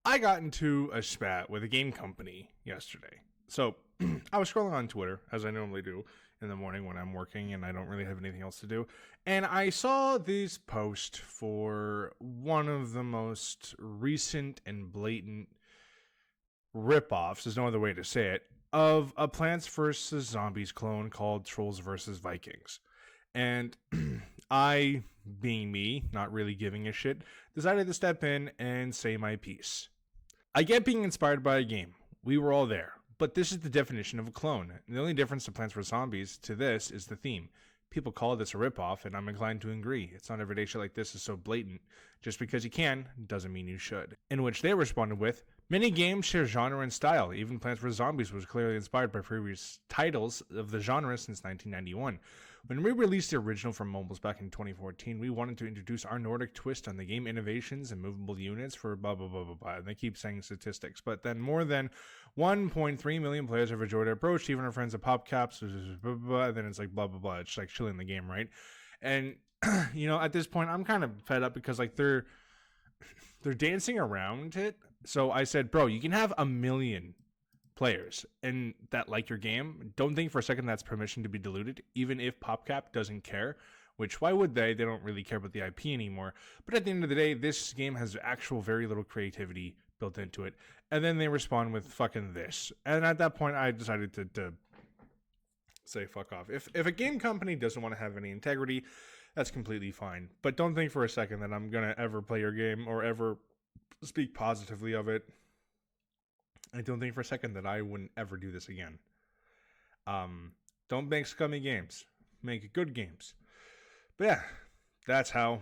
I got into a spat with a game company yesterday. So I was scrolling on Twitter, as I normally do in the morning when I'm working and I don't really have anything else to do. And I saw this post for one of the most recent and blatant ripoffs, there's no other way to say it, of a Plants vs. Zombies clone called Trolls vs. Vikings. And I, being me, not really giving a shit, decided to step in and say my piece. I get being inspired by a game. We were all there. But this is the definition of a clone. And the only difference to Plants vs. Zombies to this is the theme. People call this a ripoff, and I'm inclined to agree. It's not everyday shit like this is so blatant. Just because you can doesn't mean you should. In which they responded with, many games share genre and style. Even Plants vs. Zombies was clearly inspired by previous titles of the genre since 1991. When we released the original from mobiles back in 2014, we wanted to introduce our Nordic twist on the game innovations and movable units for blah blah blah blah blah. And they keep saying statistics, but then more than 1.3 million players have enjoyed our approach. Even our friends at PopCaps, blah, blah, blah, and then it's like blah blah blah. It's like chilling the game, right? And at this point, I'm kind of fed up because like they're dancing around it. So I said, bro, you can have 1 million players and that like your game. Don't think for a second that's permission to be diluted, even if PopCap doesn't care. Which, why would they? They don't really care about the IP anymore. But at the end of the day, this game has actual very little creativity built into it. And then they respond with fucking this. And at that point, I decided to say fuck off. If a game company doesn't want to have any integrity, that's completely fine. But don't think for a second that I'm going to ever play your game or ever speak positively of it. I don't think for a second that I wouldn't ever do this again. Don't make scummy games. Make good games. But yeah, that's how